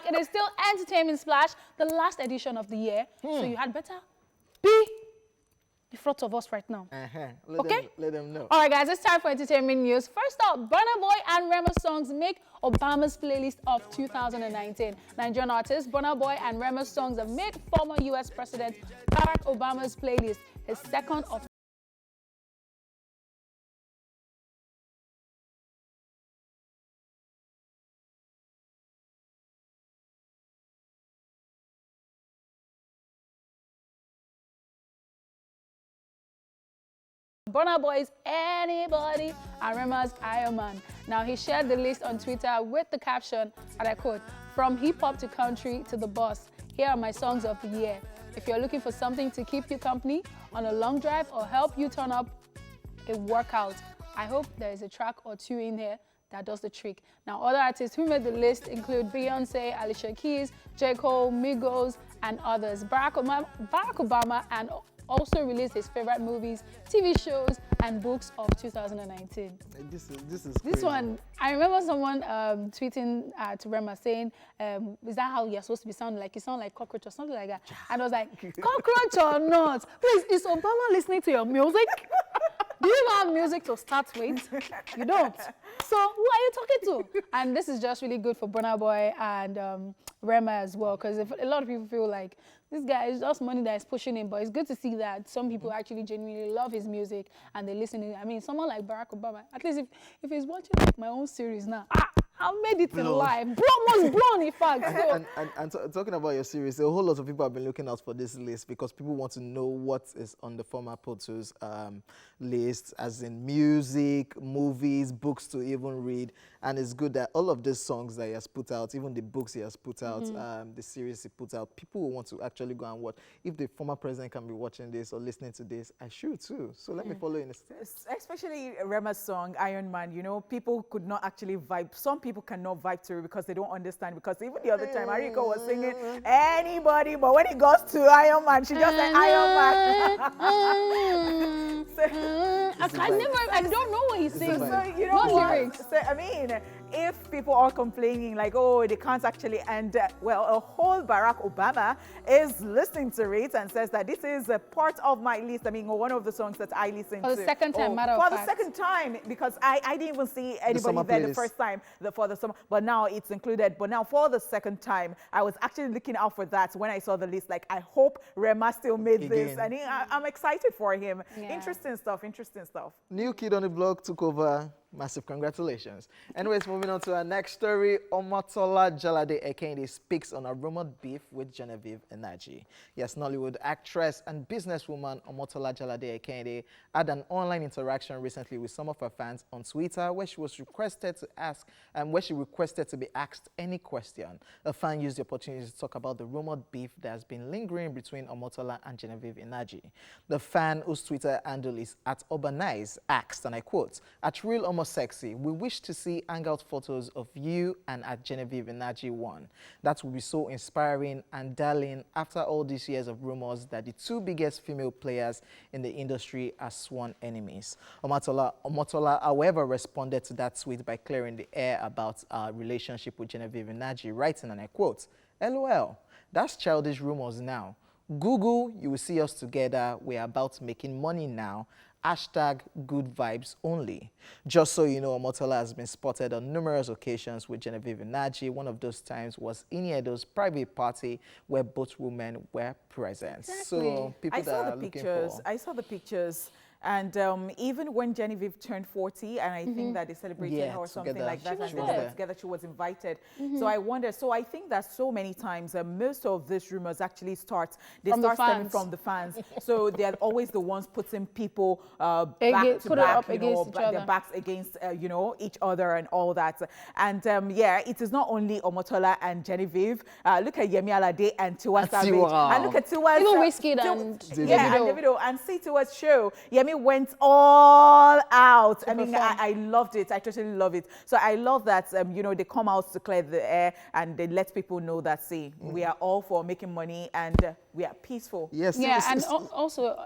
It is still Entertainment Splash, the last edition of the year. So you had better be in front of us right now. Let them know. All right, guys, it's time for entertainment news. First up, Burna Boy and Rema songs make Obama's playlist of 2019. Nigerian artists Burna Boy and Rema's songs have made former U.S. President Barack Obama's playlist, his second of Burna Boy's Anybody and Rema's Iron Man. Now, he shared the list on Twitter with the caption, and I quote, "From hip-hop to country to the boss, here are my songs of the year. If you're looking for something to keep you company on a long drive or help you turn up a workout, I hope there is a track or two in here that does the trick." Now, other artists who made the list include Beyonce, Alicia Keys, J. Cole, Migos, and others. Barack Obama and also released his favorite movies, TV shows, and books of 2019. This is This crazy. one, I remember someone tweeting to Rema saying, is that how you're supposed to be sounding? Like you sound like cockroach or something like that. And I was like, cockroach or not? Please, is Obama listening to your music? Do you have music to start with? You don't. So who are you talking to? And this is just really good for Burna Boy and Rema as well, because a lot of people feel like this guy is just money that is pushing him, but it's good to see that some people actually genuinely love his music and they listen to it. I mean, someone like Barack Obama, at least if he's watching like my own series now, I made it in life. Almost blown, in fact. So. And talking about your series, a whole lot of people have been looking out for this list because people want to know what is on the former Poto's list, as in music, movies, books to even read. And it's good that all of these songs that he has put out, even the books he has put out, the series he put out, people will want to actually go and watch. If the former president can be watching this or listening to this, I should too. So let me follow in the steps. Especially Rema's song, Iron Man, you know, people could not actually vibe. Some people cannot vibe to it because they don't understand. Because even the other time, Ariko was singing Anybody, but when it goes to Iron Man, she just said Iron Man. I don't know what he's saying. So, you know what? So, I mean, if people are complaining like, oh, they can't actually, and well, a whole Barack Obama is listening to it and says that this is a part of my list. I mean, one of the songs that I listened to. For the second time, matter of fact. For the fact. second time, because I didn't even see anybody there the first time for the summer, but now it's included. But now for the second time, I was actually looking out for that when I saw the list. Like, I hope Rema still made this. And I'm excited for him. Yeah. Interesting stuff, interesting stuff. New kid on the block took over. Massive congratulations. Anyways, moving on to our next story. Omotola and Genevieve speaks on a rumored beef with Genevieve and Naji. Yes, Nollywood actress and businesswoman Omotola and Genevieve had an online interaction recently with some of her fans on Twitter where she was requested to ask to be asked any question. A fan used the opportunity to talk about the rumored beef that has been lingering between Omotola and Genevieve and Naji. The fan, whose Twitter handle is @Urbanize, asked, and I quote, "At Real Almost Sexy, we wish to see hangout photos of you and at Genevieve and Naji one. That would be so inspiring and darling after all these years of rumors that the two biggest female players in the industry are sworn enemies." Omotola, however, responded to that tweet by clearing the air about our relationship with Genevieve and Naji, writing, and I quote, "LOL, that's childish rumors now. Google, you will see us together. We're about making money now. Hashtag good vibes only." Just so you know, Omotola has been spotted on numerous occasions with Genevieve and Naji. One of those times was Iniedo's private party where both women were present. Exactly. So people I saw the pictures. And even when Genevieve turned 40, and I think that they celebrated her or something like that, and they were together, she was invited. So I wonder, so I think that so many times, most of these rumors actually start stemming from the fans. So they're always the ones putting people back to back, their backs against, each other and all that. And yeah, it is not only Omotola and Genevieve. Look at Yemi Alade and Tiwa Savage. And look at Tiwa's... Even Wizkid and Davido. And see Tiwa's show. Yemi went all out. I mean, I loved it. I totally love it. So I love that, they come out to clear the air and they let people know that, see, we are all for making money and we are peaceful. Yes. Yeah, and also...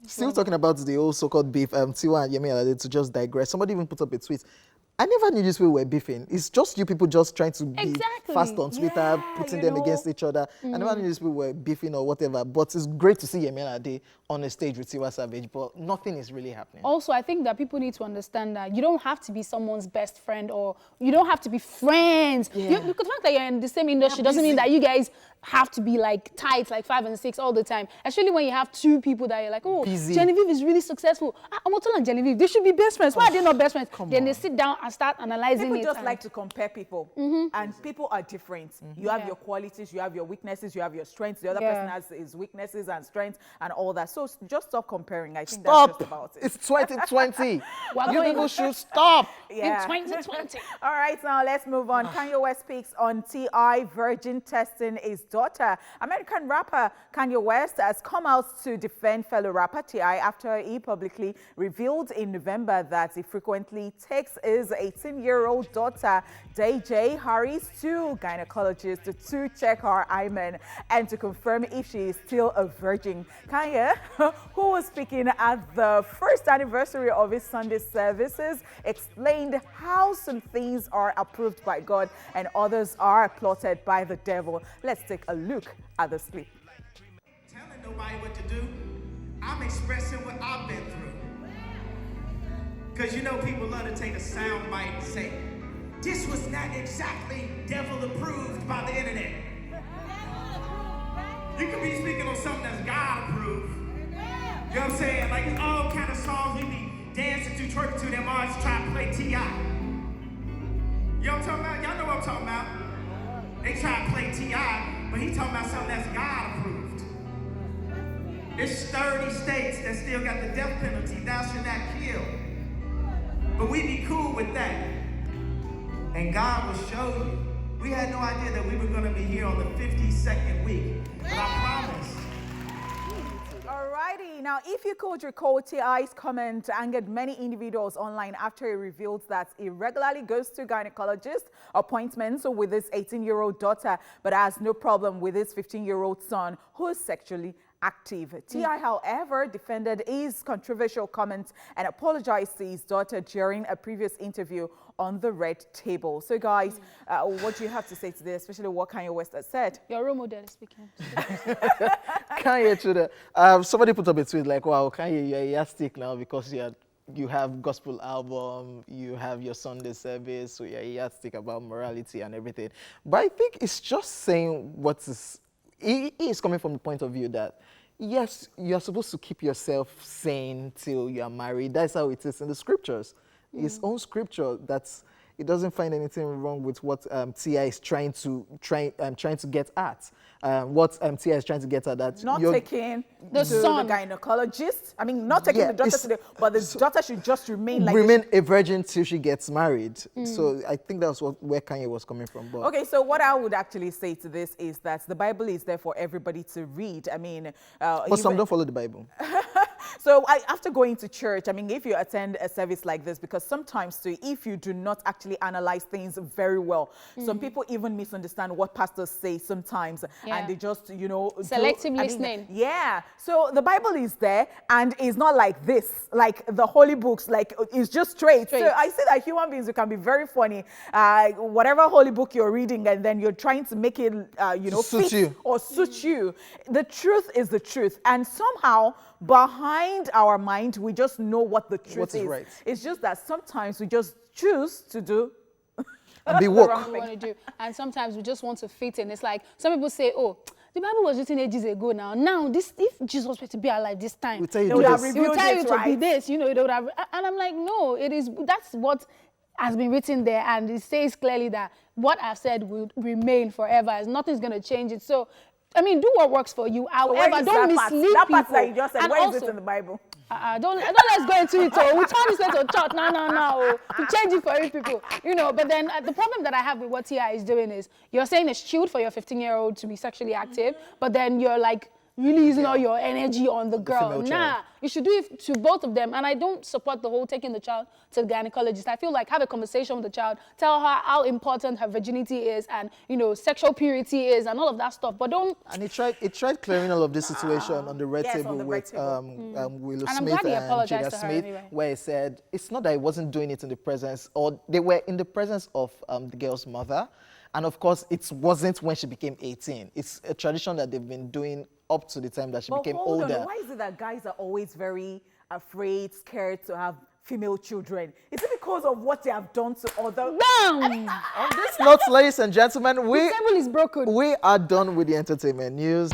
still talking about the old so-called beef, Tiwa and Yemi Alade, to just digress. Somebody even put up a tweet. I never knew these people were beefing. It's just you people just trying to be fast on Twitter, putting them against each other. I never knew these people were beefing or whatever. But it's great to see Yemi Alade on a stage with Tiwa Savage, but nothing is really happening. Also, I think that people need to understand that you don't have to be someone's best friend, or you don't have to be friends. Because the fact that you're in the same industry doesn't mean that you guys have to be like tight, like 5 and 6 all the time. Especially when you have two people that you're like, oh, Genevieve is really successful. Omotola and Genevieve, they should be best friends. Why are they not best friends? Then they sit down and start analyzing people it. People just like to compare people, and people are different. You have your qualities, you have your weaknesses, you have your strengths. The other person has his weaknesses and strengths and all that. So just stop comparing. I think that's just about it. It's 2020. You people should stop. In 2020. All right, now let's move on. Kanye West speaks on T.I. virgin testing his daughter. American rapper Kanye West has come out to defend fellow rapper T.I. after he publicly revealed in November that he frequently takes his 18-year-old daughter, DJ Harris, to gynecologists to check her hymen and to confirm if she is still a virgin. Kanye, who was speaking at the first anniversary of his Sunday services, explained how some things are approved by God and others are plotted by the devil. Let's take a look at this clip. Telling nobody what to do, I'm expressing what I've been through. Because you know people love to take a sound bite and say, this was not exactly devil approved by the internet. You could be speaking on something that's God approved. You know what I'm saying? Like it's all kind of songs we be dancing to, twerking to, them always try to play T.I. You know what I'm talking about? Y'all know what I'm talking about. They try to play T.I., but he talking about something that's God approved. There's 30 states that still got the death penalty, thou shalt not kill. But we be cool with that. And God will show you. We had no idea that we were going to be here on the 52nd week. But I promise. Alrighty, now if you could recall, T.I.'s comment angered many individuals online after he revealed that he regularly goes to gynecologist appointments with his 18-year-old daughter, but has no problem with his 15-year-old son, who is sexually active. T.I., however, defended his controversial comments and apologized to his daughter during a previous interview on the Red Table. So, guys, what do you have to say today, especially what Kanye West has said? Your role model is speaking. Kanye, somebody put up a tweet like, wow, Kanye, you're a yardstick now because you have gospel album, you have your Sunday service, so you're a yardstick about morality and everything. But I think it's just saying what is... He is coming from the point of view that, yes, you're supposed to keep yourself sane till you are married. That's how it is in the scriptures. His own scripture, that's, it doesn't find anything wrong with what T.I. is trying to get at. What T.I. is trying to get at, that not taking the gynecologist. I mean, not taking the daughter to the, but the daughter should just remain a virgin till she gets married. So I think that's where Kanye was coming from. But okay, so what I would actually say to this is that the Bible is there for everybody to read. I mean, but some don't follow the Bible. So after going to church, I mean, if you attend a service like this, because sometimes too, if you do not actually analyze things very well, some people even misunderstand what pastors say sometimes, and they just, you know, selective listening. Yeah. So the Bible is there, and it's not like this, like the holy books, like it's just straight. So I say that human beings, you can be very funny. Whatever holy book you're reading, and then you're trying to make it, you know, suit you or suit you. The truth is the truth, and somehow behind our mind, we just know what the truth is. Right. It's just that sometimes we just choose to do and be woke. Wrong thing to do. And sometimes we just want to fit in. It's like some people say, oh, the Bible was written ages ago now. Now, this, if Jesus was to be alive this time, he would tell you to be this, you know, it would have, and I'm like, no, it is, that's what has been written there, and it says clearly that what I've said will remain forever, as nothing's going to change it. So, I mean, do what works for you. However, don't mislead people. That part that you just said, and where is it in the Bible? Don't let's go into it. We turn this into church. No. We change it for you people. You know, but then the problem that I have with what T.I. is doing is, you're saying it's chilled for your 15-year-old to be sexually active, but then you're like really using all your energy on the girl. female Nah, child. you should do it to both of them. And I don't support the whole taking the child to the gynecologist. I feel like have a conversation with the child, tell her how important her virginity is and, you know, sexual purity is and all of that stuff. But don't... And it tried clearing all of this situation on the red table on the with red table. Willow And I'm Smith glad he and apologized Jada to her Smith, anyway. where he said it's not that he wasn't doing it in the presence, or they were in the presence of the girl's mother. And of course, it wasn't when she became 18. It's a tradition that they've been doing up to the time that she became hold older. on. Why is it that guys are always very afraid, scared to have female children? Is it because of what they have done to other... Bam! On this note, ladies and gentlemen, The table is broken. we are done with the entertainment news.